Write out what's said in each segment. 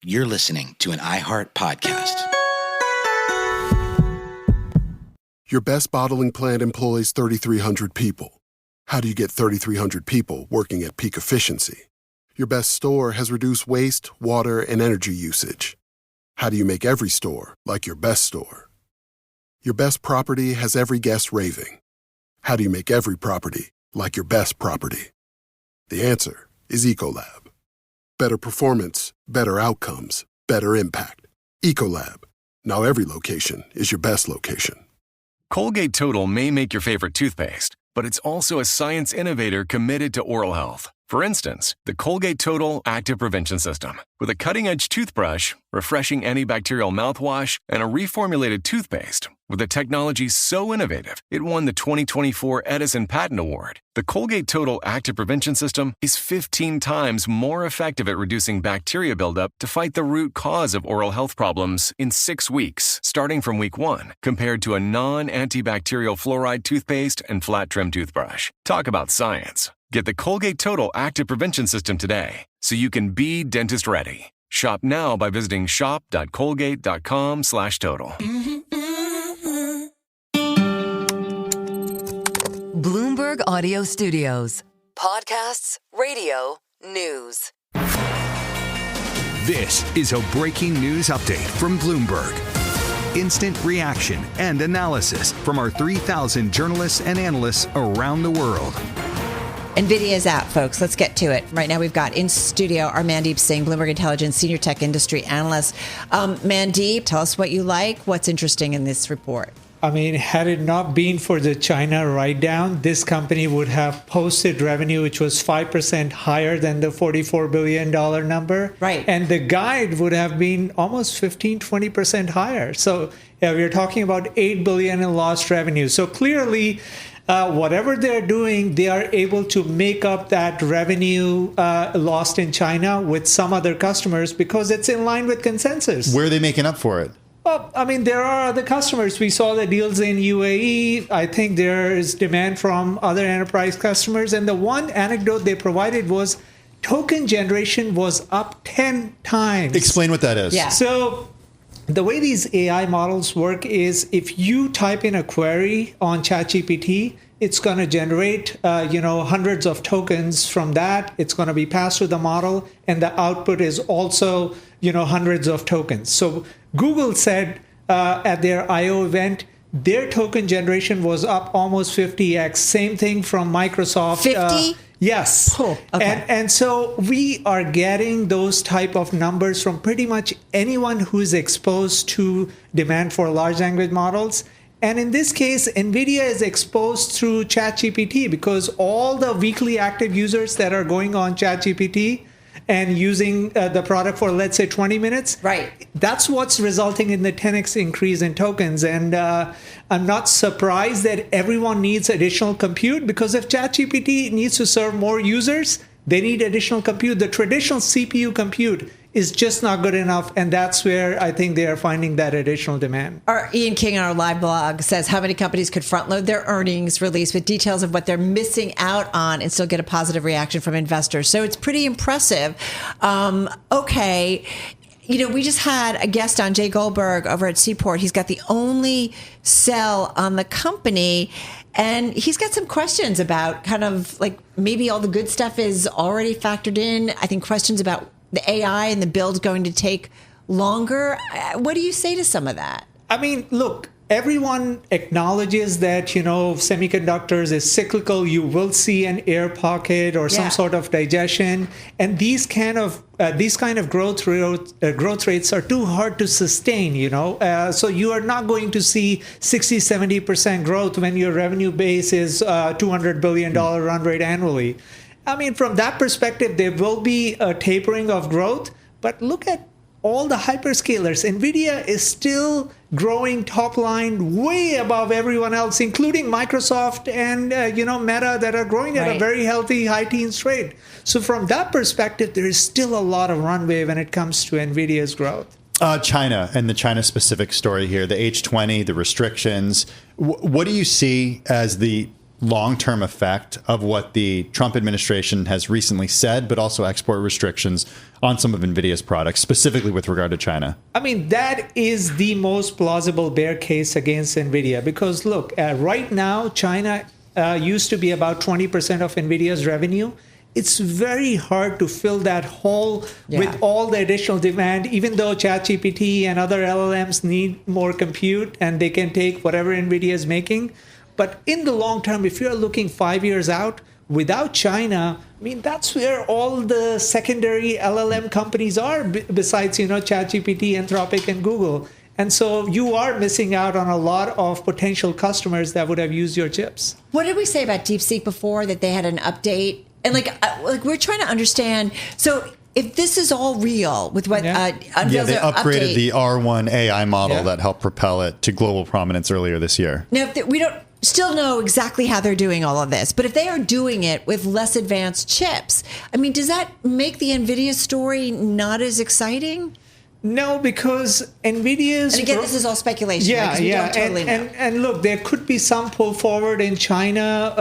You're listening to an iHeart podcast. Your best bottling plant employs 3,300 people. How do you get 3,300 people working at peak efficiency? Your best store has reduced waste, water, and energy usage. How do you make every store like your best store? Your best property has every guest raving. How do you make every property like your best property? The answer is Ecolab. Better performance, better outcomes, better impact. Ecolab. Now every location is your best location. Colgate Total may make your favorite toothpaste, but it's also a science innovator committed to oral health. For instance, the Colgate Total Active Prevention System. With a cutting-edge toothbrush, refreshing antibacterial mouthwash, and a reformulated toothpaste, with a technology so innovative, it won the 2024 Edison Patent Award. The Colgate Total Active Prevention System is 15 times more effective at reducing bacteria buildup to fight the root cause of oral health problems in 6 weeks, starting from week 1, compared to a non-antibacterial fluoride toothpaste and flat-trim toothbrush. Talk about science. Get the Colgate Total Active Prevention System today so you can be dentist ready. Shop now by visiting shop.colgate.com/total. Bloomberg Audio Studios. Podcasts, radio, news. This is a breaking news update from Bloomberg. Instant reaction and analysis from our 3,000 journalists and analysts around the world. Nvidia is out, folks. Let's get to it. Right now, we've got in studio our Mandeep Singh, Bloomberg Intelligence Senior Tech Industry Analyst. Mandeep, tell us what you like. What's interesting in this report? I mean, had it not been for the China write-down, this company would have posted revenue which was 5% higher than the $44 billion number. Right. And the guide would have been almost 15-20% higher. So we're talking about $8 billion in lost revenue. So clearly, whatever they're doing, they are able to make up that revenue lost in China with some other customers because it's in line with consensus. Where are they making up for it? Well, I mean, there are other customers. We saw the deals in UAE. I think there is demand from other enterprise customers. And the one anecdote they provided was token generation was up 10 times. Explain what that is. Yeah. So the way these AI models work is if you type in a query on ChatGPT, it's going to generate, hundreds of tokens from that. It's going to be passed to the model, and the output is also, hundreds of tokens. So Google said at their I/O event, their token generation was up almost 50x. Same thing from Microsoft. 50? Yes. Oh, okay. And so we are getting those type of numbers from pretty much anyone who is exposed to demand for large language models. And in this case, Nvidia is exposed through ChatGPT because all the weekly active users that are going on ChatGPT and using the product for, let's say, 20 minutes. Right. That's what's resulting in the 10x increase in tokens. And I'm not surprised that everyone needs additional compute because if ChatGPT needs to serve more users, they need additional compute. The traditional CPU compute is just not good enough. And that's where I think they are finding that additional demand. Our Ian King on our live blog says how many companies could front load their earnings release with details of what they're missing out on and still get a positive reaction from investors. So it's pretty impressive. Okay. We just had a guest on, Jay Goldberg, over at Seaport. He's got the only sell on the company. And he's got some questions about kind of like maybe all the good stuff is already factored in. I think questions about the AI and the build going to take longer. What do you say to some of that? I mean, look, everyone acknowledges that, semiconductors is cyclical. You will see an air pocket or some sort of digestion. And these kind of growth rates are too hard to sustain, So you are not going to see 60-70% growth when your revenue base is $200 billion run rate annually. I mean, from that perspective, there will be a tapering of growth. But look at all the hyperscalers. Nvidia is still growing top line way above everyone else, including Microsoft and Meta that are growing at a very healthy high teens rate. So from that perspective, there is still a lot of runway when it comes to Nvidia's growth. China and the China-specific story here, the H20, the restrictions. What do you see as the long-term effect of what the Trump administration has recently said, but also export restrictions on some of NVIDIA's products, specifically with regard to China? I mean, that is the most plausible bear case against NVIDIA because, look, right now, China used to be about 20% of NVIDIA's revenue. It's very hard to fill that hole with all the additional demand, even though ChatGPT and other LLMs need more compute and they can take whatever NVIDIA is making. But in the long term, if you're looking 5 years out, without China, I mean, that's where all the secondary LLM companies are, besides, ChatGPT, Anthropic, and Google. And so you are missing out on a lot of potential customers that would have used your chips. What did we say about DeepSeek before, that they had an update? And like we're trying to understand. So if this is all real with what they upgraded the R1 AI model that helped propel it to global prominence earlier this year. Now, we don't still know exactly how they're doing all of this, but if they are doing it with less advanced chips, I mean, does that make the NVIDIA story not as exciting? No, because NVIDIA's... And again, this is all speculation. Yeah, right? We don't totally know. And look, there could be some pull forward in China,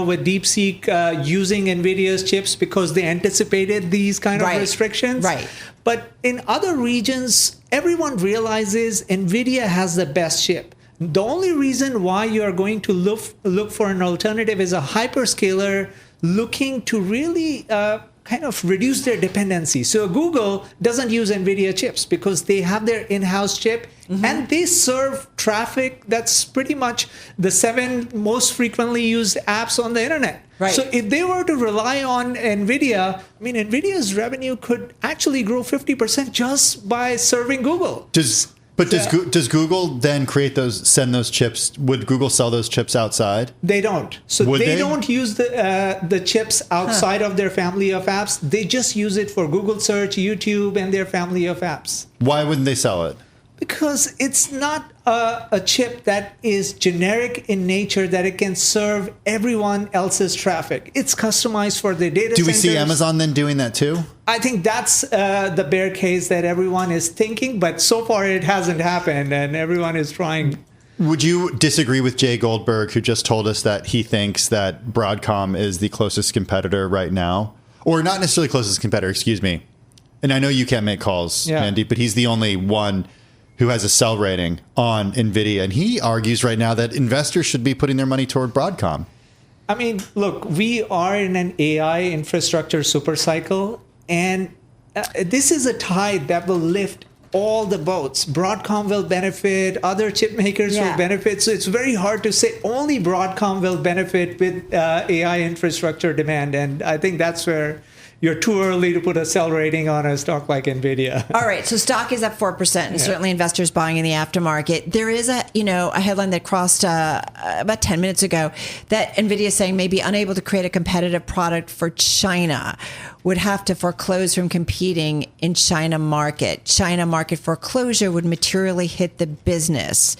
with DeepSeek using NVIDIA's chips because they anticipated these kind of restrictions. Right. But in other regions, everyone realizes NVIDIA has the best chip. The only reason why you are going to look for an alternative is a hyperscaler looking to really kind of reduce their dependency. So Google doesn't use NVIDIA chips because they have their in-house chip and they serve traffic that's pretty much the 7 most frequently used apps on the internet. Right. So if they were to rely on NVIDIA, I mean, NVIDIA's revenue could actually grow 50% just by serving Google. Does Google then send those chips? Would Google sell those chips outside? They don't. So they don't use the chips outside of their family of apps. They just use it for Google search, YouTube, and their family of apps. Why wouldn't they sell it? Because it's not a chip that is generic in nature, that it can serve everyone else's traffic. It's customized for the data centers. Do we see Amazon then doing that too? I think that's the bear case that everyone is thinking, but so far it hasn't happened, and everyone is trying. Would you disagree with Jay Goldberg, who just told us that he thinks that Broadcom is the closest competitor right now? Or not necessarily closest competitor, excuse me. And I know you can't make calls, Andy, but he's the only one who has a sell rating on NVIDIA. And he argues right now that investors should be putting their money toward Broadcom. I mean, look, we are in an AI infrastructure supercycle, and this is a tide that will lift all the boats. Broadcom will benefit, other chip makers will benefit. So it's very hard to say only Broadcom will benefit with AI infrastructure demand. And I think that's where you're too early to put a sell rating on a stock like NVIDIA. All right, so stock is up 4%, and certainly investors buying in the aftermarket. There is a headline that crossed about 10 minutes ago that NVIDIA is saying may be unable to create a competitive product for China, would have to foreclose from competing in China market. China market foreclosure would materially hit the business.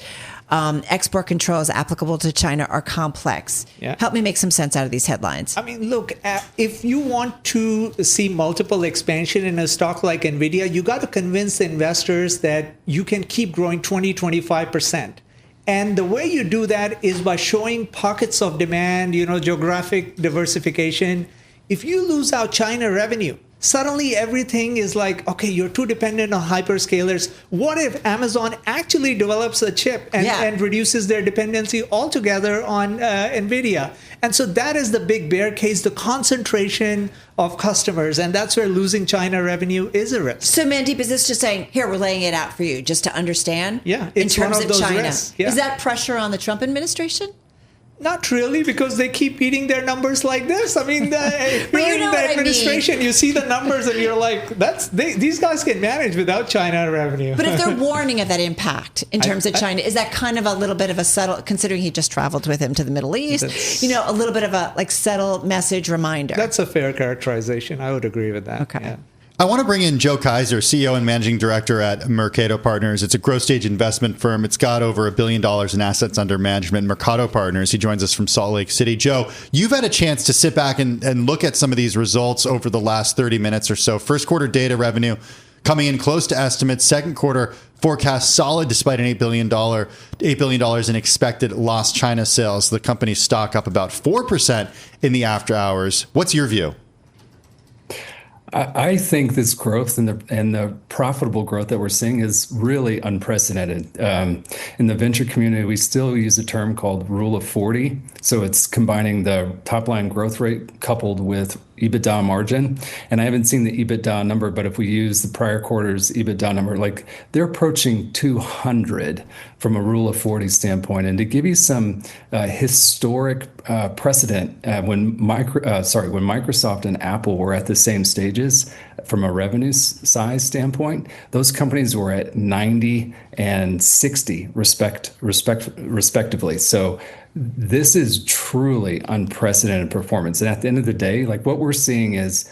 Export controls applicable to China are complex. Help me make some sense out of these headlines. I mean, look, if you want to see multiple expansion in a stock like NVIDIA, you got to convince the investors that you can keep growing 20-25%. And the way you do that is by showing pockets of demand, geographic diversification. If you lose out China revenue, suddenly everything is like, okay, you're too dependent on hyperscalers. What if Amazon actually develops a chip and reduces their dependency altogether on NVIDIA? And so that is the big bear case, the concentration of customers. And that's where losing China revenue is a risk. So Mandeep, is this just saying, here, we're laying it out for you just to understand? Yeah, in terms one of those China. risks. Yeah. Is that pressure on the Trump administration? Not really, because they keep beating their numbers like this. I mean, if you're in the administration, you see the numbers and you're like, these guys can manage without China revenue. But if they're warning of that impact in terms of China, is that kind of a little bit of a subtle, considering he just traveled with him to the Middle East, a little bit of a subtle message reminder? That's a fair characterization. I would agree with that. Okay. Yeah. I want to bring in Joe Kaiser, CEO and Managing Director at Mercado Partners. It's a growth stage investment firm. It's got over $1 billion in assets under management. Mercado Partners. He joins us from Salt Lake City. Joe, you've had a chance to sit back and look at some of these results over the last 30 minutes or so. First quarter data revenue coming in close to estimates. Second quarter forecast solid despite an $8 billion in expected lost China sales. The company's stock up about 4% in the after hours. What's your view? I think this growth and the profitable growth that we're seeing is really unprecedented. In the venture community, we still use a term called rule of 40. So it's combining the top line growth rate coupled with EBITDA margin. And I haven't seen the EBITDA number, but if we use the prior quarter's EBITDA number, like they're approaching 200 from a rule of 40 standpoint. And to give you some historic precedent, when Microsoft and Apple were at the same stages from a revenue size standpoint, those companies were at 90 and 60 respectively. So this is truly unprecedented performance. And at the end of the day, like what we're seeing is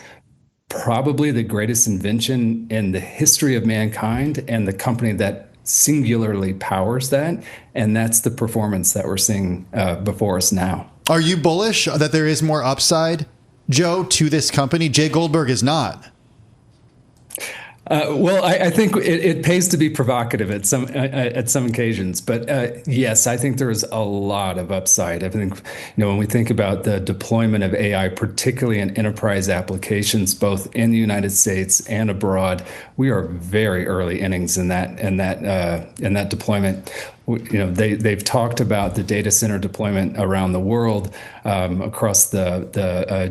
probably the greatest invention in the history of mankind and the company that singularly powers that. And that's the performance that we're seeing before us now. Are you bullish that there is more upside, Joe, to this company? Jay Goldberg is not. Well, I think it pays to be provocative at some occasions, but yes, I think there is a lot of upside. I think when we think about the deployment of AI, particularly in enterprise applications, both in the United States and abroad, we are very early innings in that deployment. They've talked about the data center deployment around the world, across the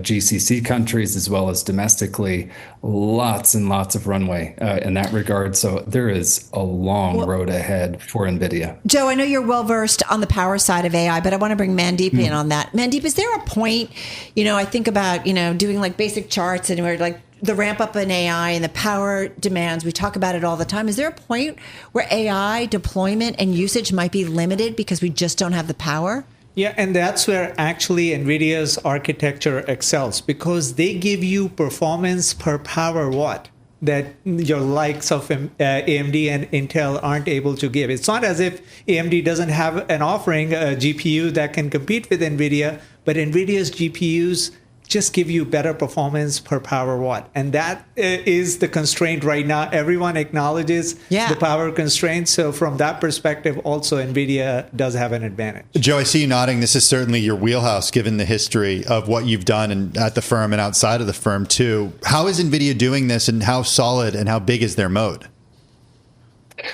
GCC countries as well as domestically. Lots and lots of runway in that regard. So there is a long road ahead for Nvidia. Joe, I know you're well versed on the power side of AI, but I want to bring Mandeep in on that. Mandeep, is there a point? I think about doing like basic charts and we're like the ramp up in AI and the power demands. We talk about it all the time. Is there a point where AI deployment and usage might be limited because we just don't have the power? Yeah, and that's where actually NVIDIA's architecture excels, because they give you performance per power watt that your likes of AMD and Intel aren't able to give. It's not as if AMD doesn't have an offering, a GPU that can compete with NVIDIA, but NVIDIA's GPUs just give you better performance per power watt. And that is the constraint right now. Everyone acknowledges the power constraint. So from that perspective, also NVIDIA does have an advantage. Joe, I see you nodding. This is certainly your wheelhouse, given the history of what you've done and at the firm and outside of the firm too. How is NVIDIA doing this, and how solid and how big is their moat?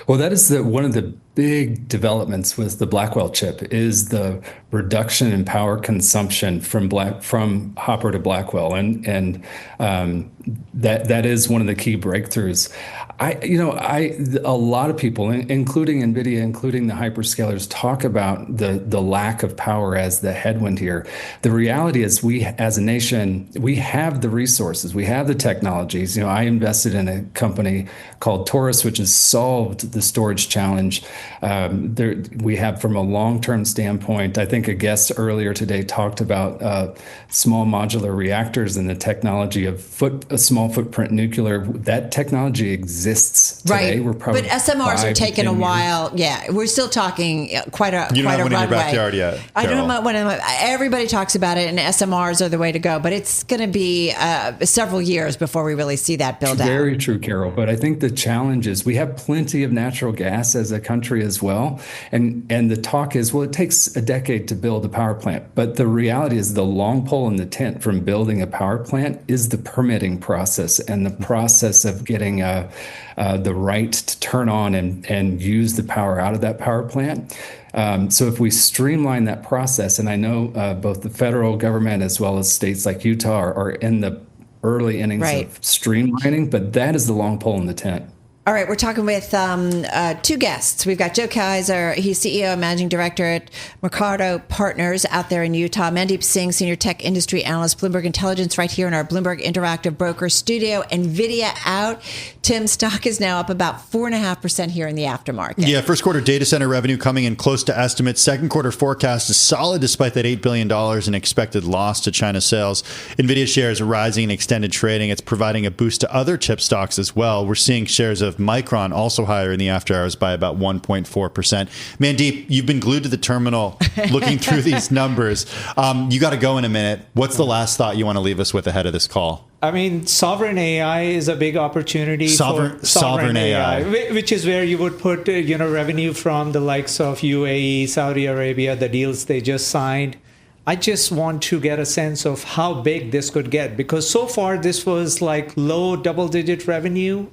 Well, that is one of the big developments with the Blackwell chip is the reduction in power consumption from Hopper to Blackwell, and that is one of the key breakthroughs. A lot of people, including NVIDIA, including the hyperscalers, talk about the lack of power as the headwind here. The reality is, we as a nation, we have the resources, we have the technologies. I invested in a company called Taurus, which has solved the storage challenge. We have, from a long-term standpoint, I think a guest earlier today talked about small modular reactors and the technology of small footprint nuclear. That technology exists today. Right. But SMRs are taking a while. Yeah, we're still talking quite a runway. You don't have one in your backyard yet, Carol. I don't know when everybody talks about it, and SMRs are the way to go. But it's going to be several years before we really see that build out. Very true, Carol. But I think the challenge is we have plenty of natural gas as a country as well. And the talk is, well, it takes a decade to build a power plant. But the reality is, the long pole in the tent from building a power plant is the permitting process and the process of getting the right to turn on and use the power out of that power plant. So if we streamline that process, and I know both the federal government as well as states like Utah are in the early innings of streamlining, but that is the long pole in the tent. All right, we're talking with two guests. We've got Joe Kaiser. He's CEO and Managing Director at Mercado Partners out there in Utah. Mandeep Singh, Senior Tech Industry Analyst, Bloomberg Intelligence, right here in our Bloomberg Interactive Broker studio. Nvidia out. Tim, stock is now up about 4.5% here in the aftermarket. Yeah, first quarter data center revenue coming in close to estimates. Second quarter forecast is solid despite that $8 billion in expected loss to China sales. Nvidia shares are rising in extended trading. It's providing a boost to other chip stocks as well. We're seeing shares of of Micron, also higher in the after hours by about 1.4%. Mandeep, you've been glued to the terminal looking through these numbers. You got to go in a minute. What's the last thought you want to leave us with ahead of this call? I mean, sovereign AI is a big opportunity. Sovereign AI, which is where you would put revenue from the likes of UAE, Saudi Arabia, the deals they just signed. I just want to get a sense of how big this could get, because so far this was like low double-digit revenue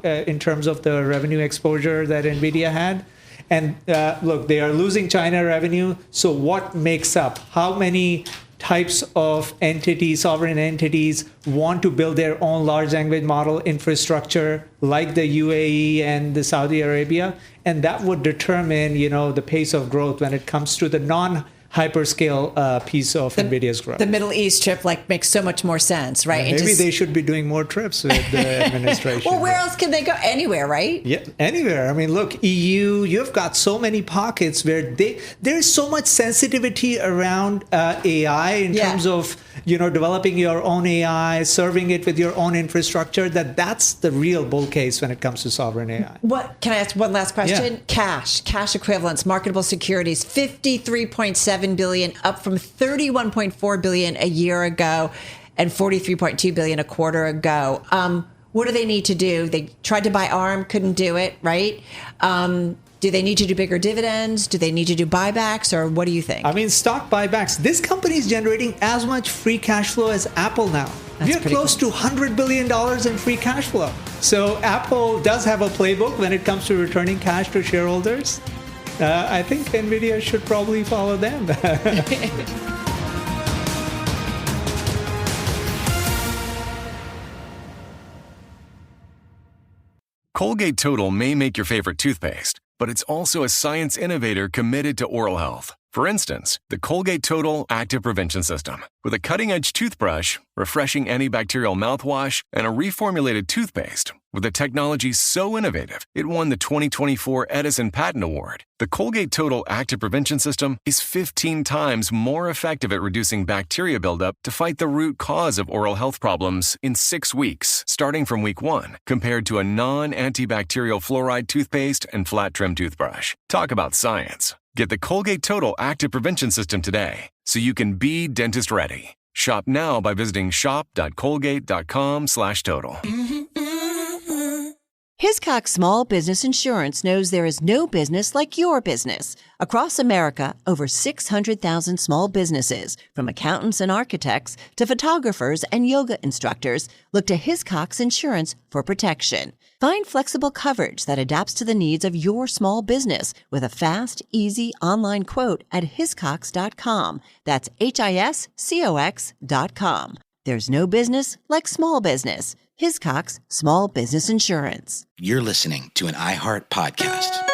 in terms of the revenue exposure that Nvidia had. And look, they are losing China revenue. So what makes up? How many types of entities, sovereign entities, want to build their own large language model infrastructure like the UAE and the Saudi Arabia? And that would determine, the pace of growth when it comes to the non-hyperscale piece of Nvidia's growth. The Middle East trip makes so much more sense, right? Maybe they should be doing more trips with the administration. Well, where else can they go? Anywhere, right? Yeah, anywhere. I mean, look, EU, you've got so many pockets where there's so much sensitivity around AI in terms of, developing your own AI, serving it with your own infrastructure, that's the real bull case when it comes to sovereign AI. What? Can I ask one last question? Yeah. Cash equivalents, marketable securities, 53.7 billion, up from 31.4 billion a year ago and 43.2 billion a quarter ago. What do they need to do? They tried to buy ARM, couldn't do it, right? Do they need to do bigger dividends? Do they need to do buybacks? Or what do you think? I mean, stock buybacks. This company is generating as much free cash flow as Apple now. We're close to $100 billion in free cash flow. So Apple does have a playbook when it comes to returning cash to shareholders. I think Nvidia should probably follow them. Colgate Total may make your favorite toothpaste, but it's also a science innovator committed to oral health. For instance, the Colgate Total Active Prevention System. With a cutting-edge toothbrush, refreshing antibacterial mouthwash, and a reformulated toothpaste, with a technology so innovative, it won the 2024 Edison Patent Award. The Colgate Total Active Prevention System is 15 times more effective at reducing bacteria buildup to fight the root cause of oral health problems in 6 weeks, starting from week 1, compared to a non-antibacterial fluoride toothpaste and flat trim toothbrush. Talk about science. Get the Colgate Total Active Prevention System today so you can be dentist ready. Shop now by visiting shop.colgate.com/total. Hiscox Small Business Insurance knows there is no business like your business. Across America, over 600,000 small businesses, from accountants and architects to photographers and yoga instructors, look to Hiscox Insurance for protection. Find flexible coverage that adapts to the needs of your small business with a fast, easy online quote at hiscox.com. That's HISCOX.com. There's no business like small business. Hiscox Small Business Insurance. You're listening to an iHeart podcast.